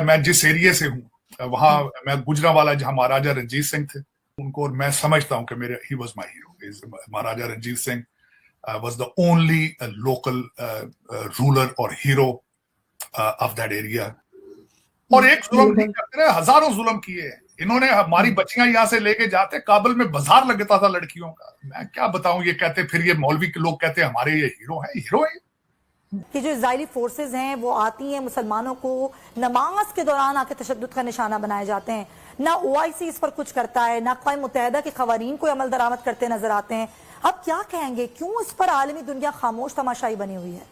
मैं जिस एरिया से हूँ वहां मैं गुजरांवाला जहां महाराजा रंजीत सिंह थे उनको मैं समझता हूँ कि मेरे he was my hero. Maharaja Ranjit Singh was the only local ruler और हीरो ऑफ दैट एरिया। और एक जुल्म नहीं करते रहे, हजारों जुल्म किए इन्होंने। हमारी बच्चियां यहाँ से लेके जाते, काबुल में बाजार लगता था लड़कियों का। मैं क्या बताऊं, ये कहते फिर ये मौलवी के लोग कहते हमारे ये हीरो है। हीरो है कि जो इजरायली फोर्सेस हैं वो आती हैं, मुसलमानों को नमाज के दौरान आके तशद्दुद का निशाना बनाए जाते हैं। ना OIC इस पर कुछ करता है, ना अक़वाम मुत्तहिदा के क़वानीन को अमल दरामद करते नजर आते हैं। अब क्या कहेंगे, क्यों इस पर आलमी दुनिया खामोश तमाशाई बनी हुई है?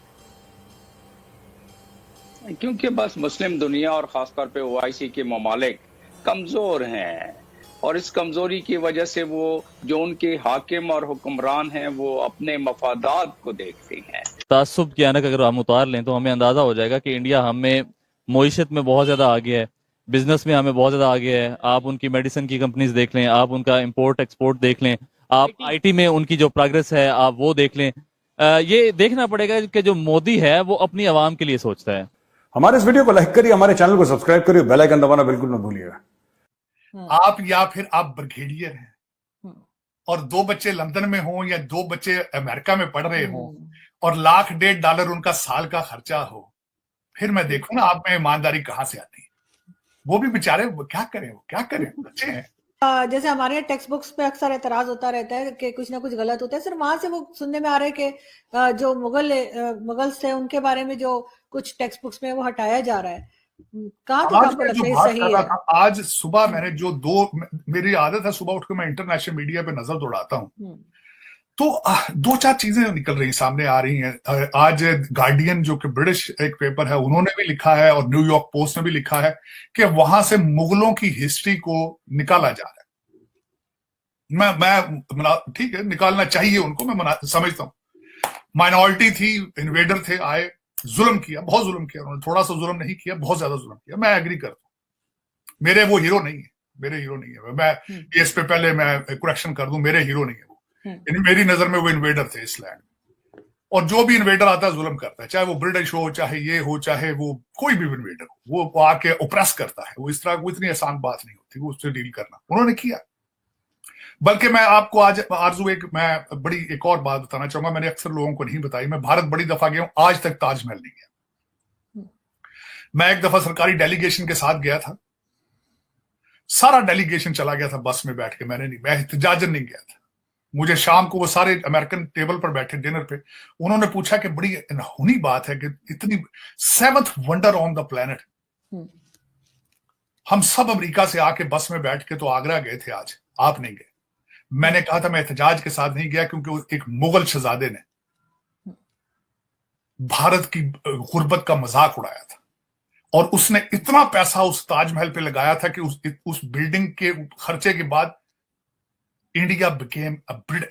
क्योंकि बस मुस्लिम दुनिया और ख़ासतौर पे OIC के ममालिक कमज़ोर हैं और इस कमज़ोरी की वजह से वो जो उनके हाकिम और हुक्मरान हैं वो अपने मफादात को देखते हैं। तासुब की आनक अगर हम उतार लें तो हमें अंदाज़ा हो जाएगा कि इंडिया हमें मईशत में बहुत ज़्यादा आगे है, बिजनेस में हमें बहुत ज़्यादा आगे है। आप उनकी मेडिसिन की कंपनीज देख लें, आप उनका इम्पोर्ट एक्सपोर्ट देख लें, आप IT में उनकी जो प्रोग्रेस है आप वो देख लें। ये देखना पड़ेगा कि जो मोदी है वो अपनी आवाम के लिए सोचता है। हमारे इस वीडियो को लाइक करिए, हमारे चैनल को सब्सक्राइब करिए, बेल आइकन दबाना बिल्कुल न भूलिएगा। आप या फिर आप ब्रिगेडियर हैं और 2 बच्चे लंदन में हों या 2 बच्चे अमेरिका में पढ़ रहे हों और $1.5 उनका साल का खर्चा हो, फिर मैं देखूं ना आप में ईमानदारी कहां से आती है। वो भी बेचारे क्या करें बच्चे हैं। जैसे हमारे यहाँ टेक्स्ट बुक्स पे अक्सर एतराज होता रहता है कि कुछ ना कुछ गलत होता है। सिर्फ वहां से वो सुनने में आ रहा है कि जो मुगल्स थे उनके बारे में जो कुछ टेक्स्ट बुक्स में वो हटाया जा रहा है। कहाँ तक आपको लगता है सही है? आज सुबह मैंने मेरी आदत है सुबह उठकर मैं इंटरनेशनल मीडिया पे नजर दौड़ाता हूँ, तो 2-4 चीजें निकल रही सामने आ रही हैं। आज गार्डियन जो कि ब्रिटिश एक पेपर है उन्होंने भी लिखा है और न्यूयॉर्क पोस्ट ने भी लिखा है कि वहां से मुगलों की हिस्ट्री को निकाला जा रहा है। मैं ठीक है, निकालना चाहिए उनको, मैं समझता हूँ। माइनॉरिटी थी, इन्वेडर थे, आए, जुल्म किया, बहुत जुल्म किया उन्होंने। थोड़ा सा जुल्म नहीं किया, बहुत ज्यादा जुल्म किया। मैं एग्री करता हूँ, मेरे वो हीरो नहीं है। मैं इस पे पहले मैं करेक्शन कर दूं, मेरे हीरो नहीं है वो। मेरी नजर में वो इन्वेडर थे इस लैंड, और जो भी इन्वेडर आता है जुल्म करता है, चाहे वो ब्रिटिश हो, चाहे ये हो, चाहे वो कोई भी इन्वेडर हो, वो आके ओप्रेस करता है। वो इस तरह, वो इतनी आसान बात नहीं होती वो उससे डील करना, उन्होंने किया। बल्कि मैं आपको आज आरजू मैं बड़ी एक और बात बताना चाहूंगा, मैंने अक्सर लोगों को नहीं बताई। मैं भारत बड़ी दफा गया हूं, आज तक ताजमहल नहीं गया। मैं एक दफा सरकारी डेलीगेशन के साथ गया था, सारा डेलीगेशन चला गया था बस में बैठ के, मैं एहतजाजन नहीं गया था। मुझे शाम को वो सारे अमेरिकन टेबल पर बैठे डिनर पे, उन्होंने पूछा कि बड़ी अनहोनी बात है कि इतनी 7th wonder on the planet, हम सब अमेरिका से आके बस में बैठ के तो आगरा गए थे, आज आप नहीं गए। मैंने कहा था मैं एहतजाज के साथ नहीं गया क्योंकि एक मुगल शहजादे ने भारत की गुर्बत का मजाक उड़ाया था और उसने इतना पैसा उस ताजमहल पे लगाया था कि उस बिल्डिंग के खर्चे के बाद इंडिया बिकेम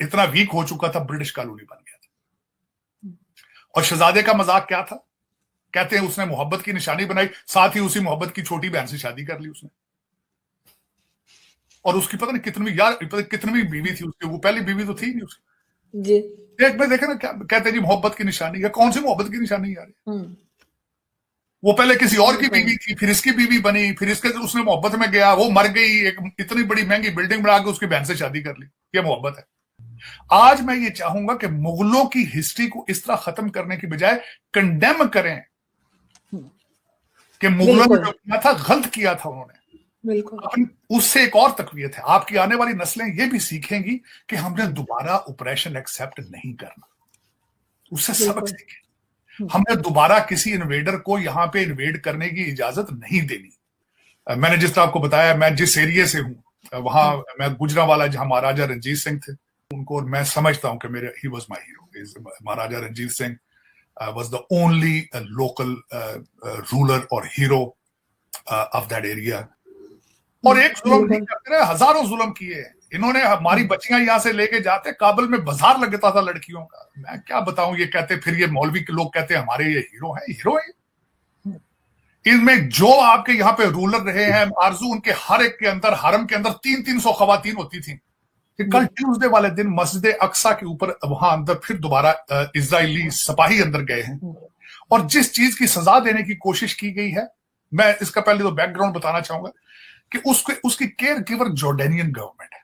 इतना वीक हो चुका था, ब्रिटिश कॉलोनी बन गया था। और शहजादे का मजाक क्या था? कहते हैं उसने मोहब्बत की निशानी बनाई, साथ ही उसी मोहब्बत की छोटी बहन से शादी कर ली उसने। और उसकी पता नहीं कितनी बीवी थी उसकी, वो पहली बीवी तो थी नहीं उसकी जी। एक में देखे ना, क्या कहते हैं जी मोहब्बत की निशानी है। कौन सी मोहब्बत की निशानी यार? वो पहले किसी और की बीवी थी, फिर इसकी बीवी बनी, फिर इसके उसने मोहब्बत में गया, वो मर गई, एक इतनी बड़ी महंगी बिल्डिंग बना के उसकी बहन से शादी कर ली। ये मोहब्बत है। आज मैं ये चाहूंगा कि मुगलों की हिस्ट्री को इस तरह खत्म करने की बजाय कंडेम करें कि मुगलों ने जो किया था गलत किया था उन्होंने। बिल्कुल उससे एक और तकवीत है, आपकी आने वाली नस्लें ये भी सीखेंगी कि हमने दोबारा ऑपरेशन एक्सेप्ट नहीं करना, उससे सबक सीखें। हमने दोबारा किसी इन्वेडर को यहां पे इन्वेड करने की इजाजत नहीं देनी। मैंने जिस तरह आपको बताया, मैं जिस एरिया से हूं वहां मैं गुजरांवाला जहां महाराजा रंजीत सिंह थे उनको मैं समझता हूं कि मेरे he was my hero. Maharaja Ranjit Singh was the only local ruler और हीरो ऑफ दैट एरिया। और एक जुल्म नहीं करते रहे, हजारों जुल्म किए इन्होंने। हमारी बच्चियां यहाँ से लेके जाते, काबुल में बाजार लगता था लड़कियों का। मैं क्या बताऊं, ये कहते फिर ये मौलवी के लोग कहते हमारे ये हीरो है। हीरो है इनमें जो आपके यहाँ पे रूलर रहे हैं आरजू, उनके हर एक के अंदर, हरम के अंदर 300 खवातीन होती थी। कल ट्यूसडे वाले दिन मस्जिद अक्सा के ऊपर वहां अंदर फिर दोबारा इजरायली सिपाही अंदर गए हैं और जिस चीज की सजा देने की कोशिश की गई है, मैं इसका पहले तो बैकग्राउंड बताना चाहूंगा कि उसकी केयर गिवर जॉर्डेनियन गवर्नमेंट है,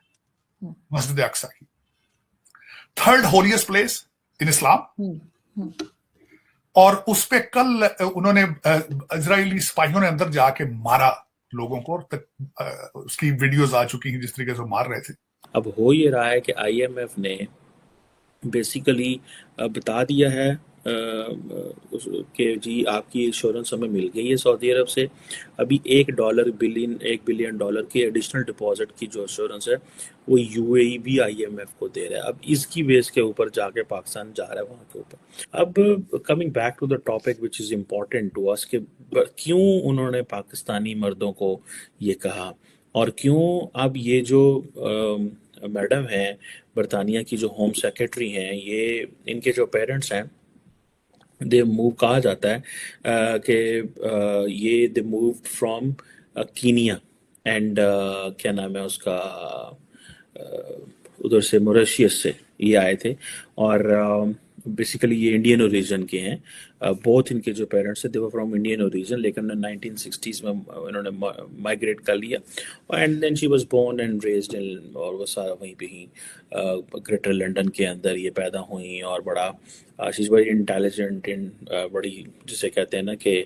मस्जिद अक्सा की, 3rd होलीएस्ट प्लेस इन इस्लाम। और उस पे कल उन्होंने इजरायली सिपाहियों ने अंदर जाके मारा लोगों को, और उसकी वीडियोस आ चुकी हैं जिस तरीके से मार रहे थे। अब हो ये रहा है कि आईएमएफ ने बेसिकली बता दिया है कि जी आपकी इंश्योरेंस हमें मिल गई है सऊदी अरब से। अभी $1 बिलियन की एडिशनल डिपॉजिट की जो इंश्योरेंस है वो यूएई भी आईएमएफ को दे रहा है। अब इसकी बेस के ऊपर जाके पाकिस्तान जा रहा है वहाँ के ऊपर। अब coming back to the topic which is important to us, कि क्यों उन्होंने पाकिस्तानी मर्दों को ये कहा, और क्यों अब ये जो मैडम हैं बरतानिया की जो होम सेक्रेटरी हैं, ये इनके जो पेरेंट्स हैं दे मूव, कहा जाता है कि ये they move from Kenya and क्या नाम है उसका, उधर से मॉरिशस से ये आए थे, और बेसिकली ये इंडियन ओरिजिन के हैं। बहुत इनके जो पेरेंट्स हैं they were from Indian origin, लेकिन 1960s में इन्होंने माइग्रेट कर लिया, and then she was born and raised in, और वो सारा वहीं पे ही ग्रेटर लंदन के अंदर ये पैदा हुई, और बड़ा she is very intelligent in, बड़ी जिसे कहते हैं ना कि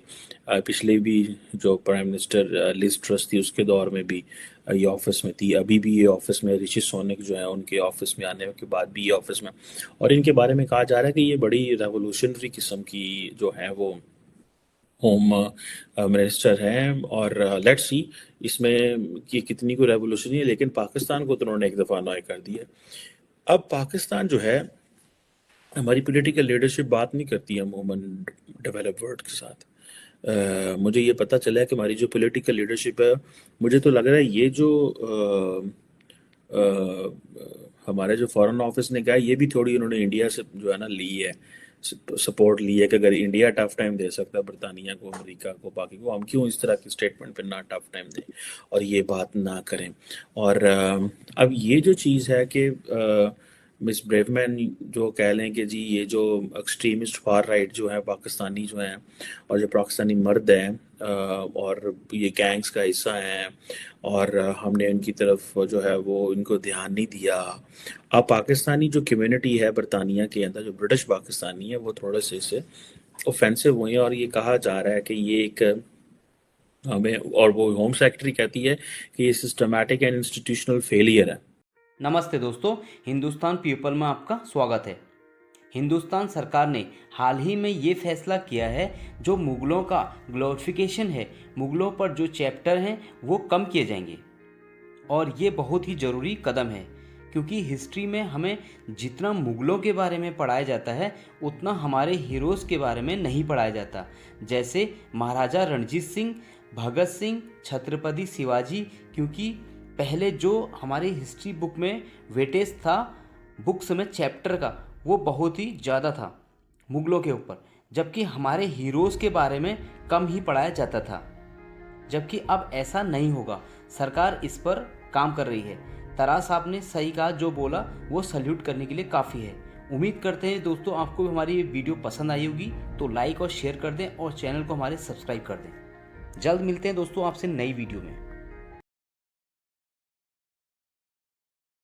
पिछले भी जो प्राइम मिनिस्टर लिज ट्रस थी उसके दौर में भी ये ऑफिस में थी, अभी भी ये ऑफिस में, ऋषि सोनक जो है उनके ऑफिस में आने के बाद भी ये ऑफिस में, और इनके बारे में कहा जा रहा है कि ये बड़ी रेवोल्यूशनरी किस्म की जो है वो होम मिनिस्टर हैं। और लेट्स सी इसमें कि कितनी को रेवोल्यूशनरी है, लेकिन पाकिस्तान को तो उन्होंने एक दफ़ा अनॉय कर दिया। अब पाकिस्तान जो है, हमारी पॉलिटिकल लीडरशिप बात नहीं करती है अमूमन डेवलप वर्ल्ड के साथ। मुझे ये पता चला है कि हमारी जो पॉलिटिकल लीडरशिप है, मुझे तो लग रहा है ये जो हमारे जो फॉरेन ऑफिस ने कहा, ये भी थोड़ी उन्होंने इंडिया से जो है ना ली है, सपोर्ट ली है कि अगर इंडिया टफ टाइम दे सकता है बरतानिया को, अमेरिका को, बाकी को, हम क्यों इस तरह की स्टेटमेंट पे ना टफ टाइम दें और ये बात ना करें। और अब ये जो चीज़ है कि मिस ब्रेवमैन जो कह लें कि जी ये जो एक्सट्रीमिस्ट फार राइट जो है पाकिस्तानी जो हैं, और जो पाकिस्तानी मर्द हैं और ये गैंग्स का हिस्सा हैं, और हमने इनकी तरफ जो है वो इनको ध्यान नहीं दिया। अब पाकिस्तानी जो कम्युनिटी है बरतानिया के अंदर, जो ब्रिटिश पाकिस्तानी है, वो थोड़े से इससे ऑफेंसिव हुए हैं, और ये कहा जा रहा है कि ये एक हमें, और वो होम सेक्रेटरी कहती है कि ये सिस्टमैटिक एंड इंस्टीट्यूशनल फेलियर है। नमस्ते दोस्तों, हिंदुस्तान पीपल में आपका स्वागत है। हिंदुस्तान सरकार ने हाल ही में ये फैसला किया है, जो मुग़लों का ग्लोरिफिकेशन है, मुग़लों पर जो चैप्टर हैं वो कम किए जाएंगे, और ये बहुत ही ज़रूरी कदम है, क्योंकि हिस्ट्री में हमें जितना मुग़लों के बारे में पढ़ाया जाता है उतना हमारे हीरोज़ के बारे में नहीं पढ़ाया जाता। जैसे महाराजा रणजीत सिंह, भगत सिंह, छत्रपति शिवाजी, क्योंकि पहले जो हमारी हिस्ट्री बुक में वेटेज था, बुक्स में चैप्टर का, वो बहुत ही ज़्यादा था मुग़लों के ऊपर, जबकि हमारे हीरोज़ के बारे में कम ही पढ़ाया जाता था। जबकि अब ऐसा नहीं होगा, सरकार इस पर काम कर रही है। तराज साहब ने सही कहा, जो बोला वो सल्यूट करने के लिए काफ़ी है। उम्मीद करते हैं दोस्तों आपको भी हमारी ये वीडियो पसंद आई होगी, तो लाइक और शेयर कर दें और चैनल को हमारे सब्सक्राइब कर दें। जल्द मिलते हैं दोस्तों आपसे नई वीडियो में।